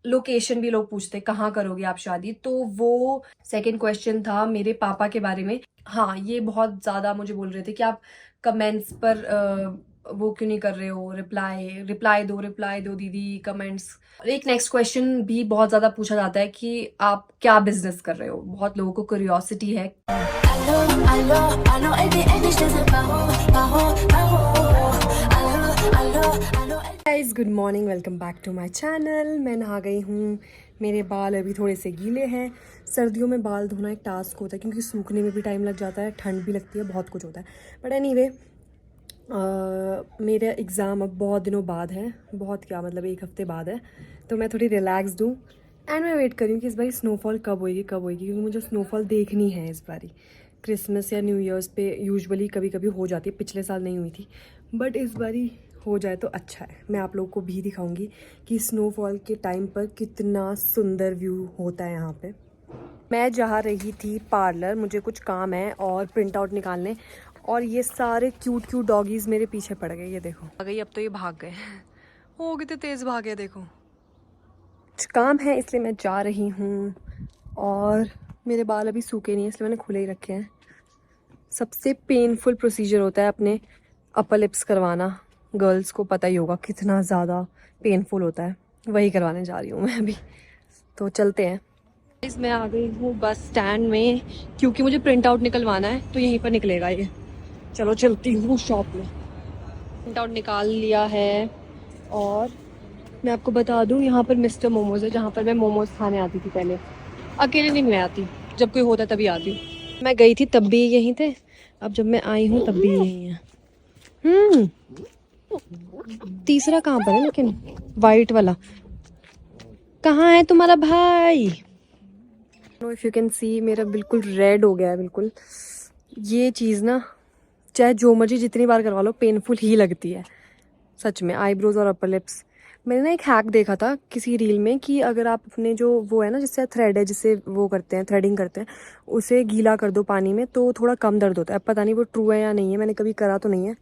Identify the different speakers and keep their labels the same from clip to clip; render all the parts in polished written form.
Speaker 1: Location भी लोग पूछते कहाँ करोगे आप शादी, तो वो सेकंड क्वेश्चन था मेरे पापा के बारे में। हाँ, ये बहुत ज़्यादा मुझे बोल रहे थे कि आप कमेंट्स पर वो क्यों नहीं कर रहे हो, रिप्लाई रिप्लाई दो दीदी कमेंट्स। एक नेक्स्ट क्वेश्चन भी बहुत ज़्यादा पूछा जाता है कि आप क्या बिजनेस कर रहे हो, बहुत लोगों को क्यूरियोसिटी है। Guys good morning, welcome back to my channel. मैं नहा गई हूँ, मेरे बाल अभी थोड़े से गीले हैं। सर्दियों में बाल धोना एक टास्क होता है क्योंकि सूखने में भी टाइम लग जाता है, ठंड भी लगती है, बहुत कुछ होता है। बट एनीवे, मेरा एग्ज़ाम अब बहुत दिनों बाद है, बहुत क्या मतलब 1 हफ्ते बाद है, तो मैं थोड़ी रिलैक्सड हूँ। एंड मैं वेट कर रही हूँ कि इस बारी स्नोफॉल कब होएगी क्योंकि मुझे स्नोफॉल देखनी है इस बारी। क्रिसमस या न्यू ईयर्स पे यूजुअली कभी कभी हो जाती है, पिछले साल नहीं हुई थी, बट इस बारी हो जाए तो अच्छा है। मैं आप लोगों को भी दिखाऊंगी कि स्नोफॉल के टाइम पर कितना सुंदर व्यू होता है यहाँ पे। मैं जा रही थी पार्लर, मुझे कुछ काम है और प्रिंट आउट निकालने, और ये सारे क्यूट क्यूट डॉगीज मेरे पीछे पड़ गए। ये देखो आ गई, अब तो ये भाग गए हो, कितने तेज भागे। देखो कुछ काम है इसलिए मैं जा रही हूँ, और मेरे बाल अभी सूखे नहीं है इसलिए मैंने खुले ही रखे हैं। सबसे पेनफुल प्रोसीजर होता है अपने अपर लिप्स करवाना, गर्ल्स को पता ही होगा कितना ज़्यादा पेनफुल होता है। वही करवाने जा रही हूँ मैं अभी, तो चलते हैं। मैं आ गई हूँ बस स्टैंड में क्योंकि मुझे प्रिंट आउट निकलवाना है, तो यहीं पर निकलेगा ये। चलो चलती हूँ शॉप में। प्रिंट आउट निकाल लिया है, और मैं आपको बता दूँ यहाँ पर मिस्टर मोमोज है, जहाँ पर मैं मोमोज खाने आती थी पहले। अकेले नहीं मैं आती, जब कोई होता तभी आती हूँ। मैं गई थी तब भी यहीं थे, अब जब मैं आई हूँ तब भी यहीं है। तीसरा कहाँ पर है लेकिन, वाइट वाला कहाँ है तुम्हारा भाई? Know if you can see, मेरा बिल्कुल रेड हो गया है बिल्कुल। ये चीज़ ना, चाहे जो मर्जी जितनी बार करवा लो, पेनफुल ही लगती है सच में। आईब्रोज और अपर लिप्स, मैंने ना एक हैक देखा था किसी रील में कि अगर आप अपने जो वो है ना, जिससे थ्रेड है, जिससे वो करते हैं थ्रेडिंग करते हैं, उसे गीला कर दो पानी में तो थोड़ा कम दर्द होता है। अब पता नहीं वो ट्रू है या नहीं है, मैंने कभी करा तो नहीं है,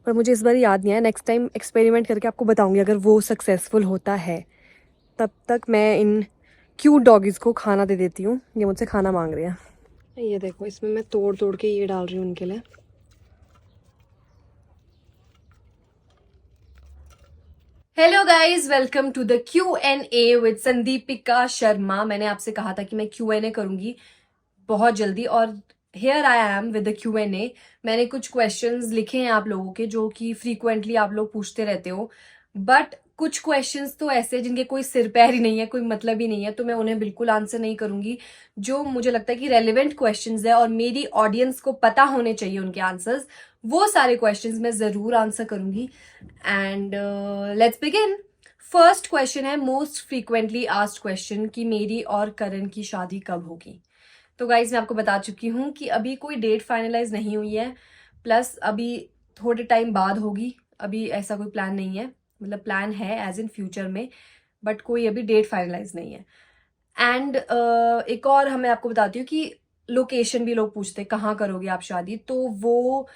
Speaker 1: पर मुझे इस बार याद नहीं आया। नेक्स्ट टाइम एक्सपेरिमेंट करके आपको बताऊंगी अगर वो सक्सेसफुल होता है। तब तक मैं इन क्यूट डॉगीज़ को खाना दे देती हूँ, ये मुझसे खाना मांग रहे हैं। ये देखो, इसमें मैं तोड़ तोड़ के ये डाल रही हूँ उनके लिए। Hello guys, welcome to the Q&A with Sandeepika Sharma. मैंने आपसे कहा था कि मैं Q&A करूंगी बहुत जल्दी, और here I am with the Q&A। मैंने कुछ क्वेश्चंस लिखे हैं आप लोगों के, जो कि फ्रीक्वेंटली आप लोग पूछते रहते हो, बट कुछ क्वेश्चंस तो ऐसे हैं जिनके कोई सिर पैर ही नहीं है, कोई मतलब ही नहीं है, तो मैं उन्हें बिल्कुल आंसर नहीं करूंगी। जो मुझे लगता है कि रेलिवेंट क्वेश्चंस है और मेरी ऑडियंस को पता होने चाहिए उनके आंसर्स, वो सारे क्वेश्चंस मैं जरूर आंसर करूंगी। And let's begin. First question है मोस्ट फ्रीक्वेंटली आस्क्ड क्वेश्चन कि मेरी और करण की शादी कब होगी। तो गाइज मैं आपको बता चुकी हूँ कि अभी कोई डेट फाइनलाइज नहीं हुई है, प्लस अभी थोड़े टाइम बाद होगी। अभी ऐसा कोई प्लान नहीं है, मतलब प्लान है एज इन फ्यूचर में, बट कोई अभी डेट फाइनलाइज नहीं है। एंड एक और मैं आपको बताती हूँ कि लोकेशन भी लोग पूछते कहाँ करोगे आप शादी, तो वो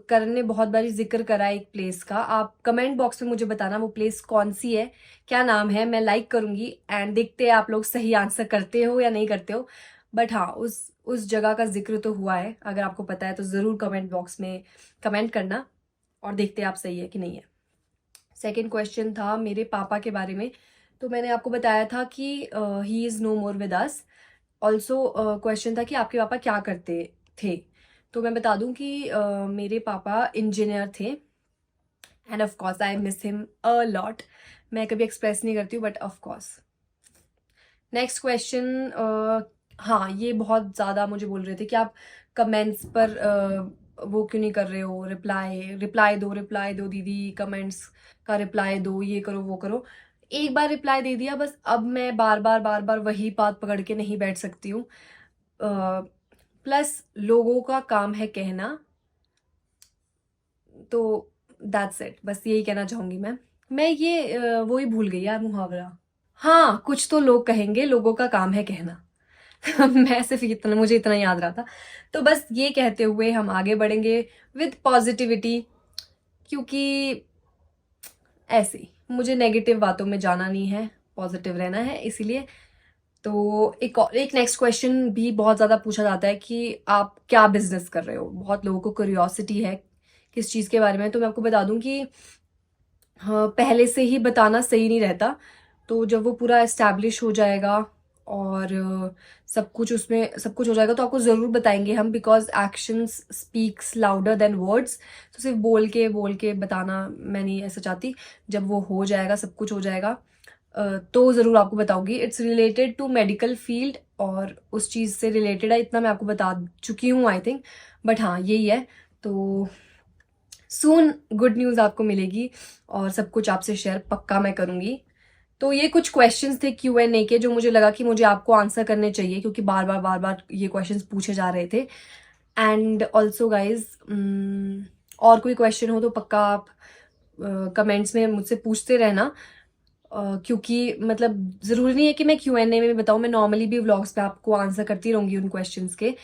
Speaker 1: करण ने बहुत बारी जिक्र करा है एक प्लेस का। आप कमेंट बॉक्स में मुझे बताना वो प्लेस कौन सी है, क्या नाम है, मैं लाइक करूंगी। एंड देखते हैं आप लोग सही आंसर करते हो या नहीं करते हो, बट हाँ उस जगह का जिक्र तो हुआ है। अगर आपको पता है तो ज़रूर कमेंट बॉक्स में कमेंट करना, और देखते हैं आप सही है कि नहीं है। सेकेंड क्वेश्चन था मेरे पापा के बारे में, तो मैंने आपको बताया था कि he is no more with us. Also question था कि आपके पापा क्या करते थे, तो मैं बता दूं कि मेरे पापा इंजीनियर थे, end of course I miss him a lot. मैं कभी एक्सप्रेस नहीं करती हूँ, but of course. Next question, हाँ, ये बहुत ज़्यादा मुझे बोल रहे थे कि आप कमेंट्स पर वो क्यों नहीं कर रहे हो, रिप्लाई दो दीदी कमेंट्स का रिप्लाई दो, ये करो वो करो। एक बार रिप्लाई दे दिया बस, अब मैं बार बार वही बात पकड़ के नहीं बैठ सकती हूँ। प्लस लोगों का काम है कहना, तो दैट्स इट, बस यही कहना चाहूंगी मैं ये वो ही भूल गई यार मुहावरा। हाँ, कुछ तो लोग कहेंगे, लोगों का काम है कहना। मैं सिर्फ इतना, मुझे इतना याद रहा था, तो बस ये कहते हुए हम आगे बढ़ेंगे विद पॉजिटिविटी, क्योंकि ऐसे ही मुझे नेगेटिव बातों में जाना नहीं है। पॉजिटिव रहना है इसीलिए। तो एक नेक्स्ट क्वेश्चन भी बहुत ज़्यादा पूछा जाता है कि आप क्या बिजनेस कर रहे हो। बहुत लोगों को क्यूरियोसिटी है किस चीज़ के बारे में। तो मैं आपको बता दूं कि हाँ, पहले से ही बताना सही नहीं रहता। तो जब वो पूरा एस्टैब्लिश हो जाएगा और सब कुछ हो जाएगा तो आपको ज़रूर बताएंगे हम, because actions speaks louder than words. तो सिर्फ बोल के बताना मैं नहीं ऐसा चाहती। जब वो हो जाएगा, सब कुछ हो जाएगा, तो ज़रूर आपको बताऊंगी। It's related to medical field और उस चीज़ से रिलेटेड है, इतना मैं आपको बता चुकी हूँ आई थिंक। बट हाँ, यही है। तो सून गुड न्यूज़ आपको मिलेगी और सब कुछ आपसे शेयर पक्का मैं करूंगी। तो ये कुछ क्वेश्चंस थे Q&A के, जो मुझे लगा कि मुझे आपको आंसर करने चाहिए, क्योंकि बार बार ये क्वेश्चंस पूछे जा रहे थे। एंड ऑल्सो गाइज, और कोई क्वेश्चन हो तो पक्का आप कमेंट्स में मुझसे पूछते रहना। क्योंकि मतलब ज़रूरी नहीं है कि मैं Q&A में बताऊँ, मैं नॉर्मली भी व्लॉग्स पे आपको आंसर करती रहूँगी उन क्वेश्चंस के।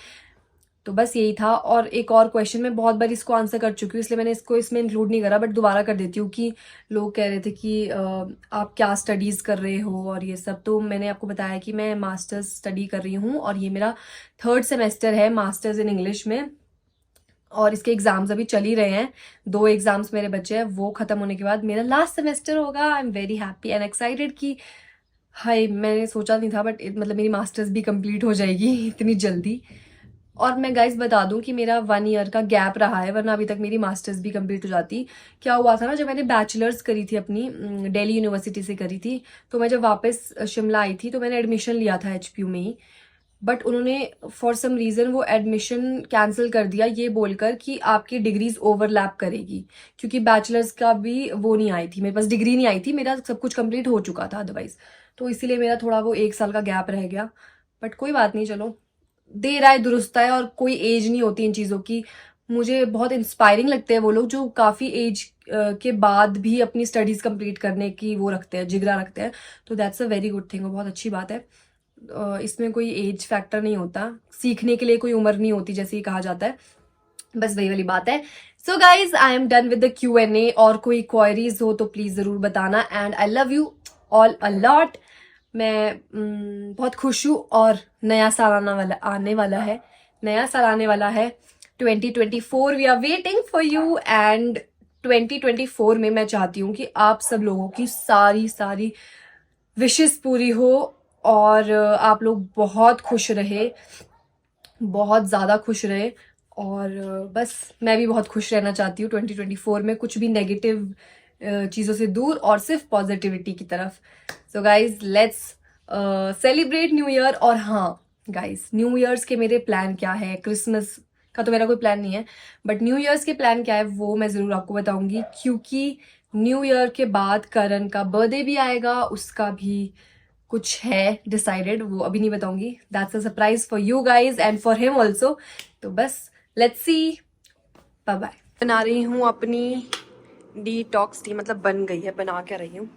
Speaker 1: तो बस यही था। और एक और क्वेश्चन, मैं बहुत बार इसको आंसर कर चुकी हूँ इसलिए मैंने इसको इसमें इंक्लूड नहीं करा, बट दोबारा कर देती हूँ कि लोग कह रहे थे कि आप क्या स्टडीज़ कर रहे हो और ये सब। तो मैंने आपको बताया कि मैं मास्टर्स स्टडी कर रही हूँ और ये मेरा 3rd सेमेस्टर है मास्टर्स इन इंग्लिश में। और इसके एग्जाम्स अभी चल ही रहे हैं, 2 एग्जाम्स मेरे बच्चे हैं। वो खत्म होने के बाद मेरा लास्ट सेमेस्टर होगा। I am very happy and excited कि हाय, मैंने सोचा नहीं था बट मतलब मेरी मास्टर्स भी कंप्लीट हो जाएगी इतनी जल्दी। और मैं गाइस बता दूं कि मेरा 1 ईयर का गैप रहा है, वरना अभी तक मेरी मास्टर्स भी कंप्लीट हो जाती। क्या हुआ था ना, जब मैंने बैचलर्स करी थी अपनी दिल्ली यूनिवर्सिटी से करी थी, तो मैं जब वापस शिमला आई थी तो मैंने एडमिशन लिया था HPU में ही। बट उन्होंने फॉर सम रीज़न वो एडमिशन कैंसिल कर दिया, ये बोलकर कि आपकी डिग्रीज ओवरलैप करेगी, क्योंकि बैचलर्स का भी वो नहीं आई थी, मेरे पास डिग्री नहीं आई थी, मेरा सब कुछ कंप्लीट हो चुका था अदरवाइज। तो इसीलिए मेरा थोड़ा वो 1 साल का गैप रह गया। बट कोई बात नहीं, चलो, देर आए दुरुस्त आए, और कोई एज नहीं होती इन चीज़ों की। मुझे बहुत इंस्पायरिंग लगते हैं वो लोग जो काफ़ी एज के बाद भी अपनी स्टडीज़ कंप्लीट करने की वो रखते हैं, जिगरा रखते हैं। तो that's a very good thing, बहुत अच्छी बात है। इसमें कोई एज फैक्टर नहीं होता, सीखने के लिए कोई उम्र नहीं होती जैसे ये कहा जाता है। बस वही वाली बात है। So guys, I am done with the Q&A। और कोई क्वायरीज हो तो प्लीज जरूर बताना। And I love you all a lot. मैं बहुत खुश हूँ। और नया साल आने वाला है, नया साल आने वाला है 2024। We are waiting for you. And 2024 में मैं चाहती हूँ कि आप सब लोगों की सारी विशेस पूरी हो और आप लोग बहुत खुश रहे, बहुत ज़्यादा खुश रहे। और बस मैं भी बहुत खुश रहना चाहती हूँ 2024 में, कुछ भी नेगेटिव चीज़ों से दूर और सिर्फ पॉजिटिविटी की तरफ। So guys, let's celebrate new year. और हाँ गाइज, न्यू ईयर्स के मेरे प्लान क्या है, क्रिसमस का तो मेरा कोई प्लान नहीं है, बट न्यू ईयर्स के प्लान क्या है वो मैं ज़रूर आपको बताऊंगी, क्योंकि न्यू ईयर के बाद करण का बर्थडे भी आएगा, उसका भी कुछ है डिसाइडेड, वो अभी नहीं बताऊंगी। That's a surprise for you guys and for him also. तो बस लेट्स सी, बाय बाय। बना रही हूँ अपनी डिटॉक्स टी, मतलब बन गई है, बना क्या रही हूँ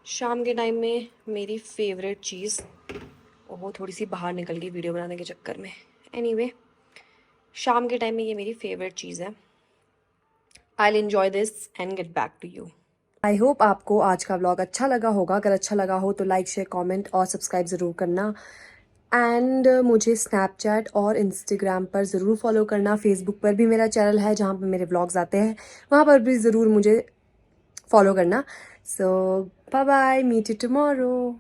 Speaker 1: शाम के टाइम में मेरी फेवरेट चीज़। वो थोड़ी सी बाहर निकल गई वीडियो बनाने के चक्कर में। एनीवे, शाम के टाइम में ये मेरी फेवरेट चीज़ है। I will enjoy this and get back to you. I hope आपको आज का व्लॉग अच्छा लगा होगा। अगर अच्छा लगा हो तो लाइक, शेयर, कमेंट और सब्सक्राइब ज़रूर करना। एंड मुझे स्नैपचैट और इंस्टाग्राम पर ज़रूर फॉलो करना। फेसबुक पर भी मेरा चैनल है जहाँ पर मेरे व्लॉग्स आते हैं, वहाँ पर भी ज़रूर मुझे फॉलो करना। So bye bye, meet you tomorrow.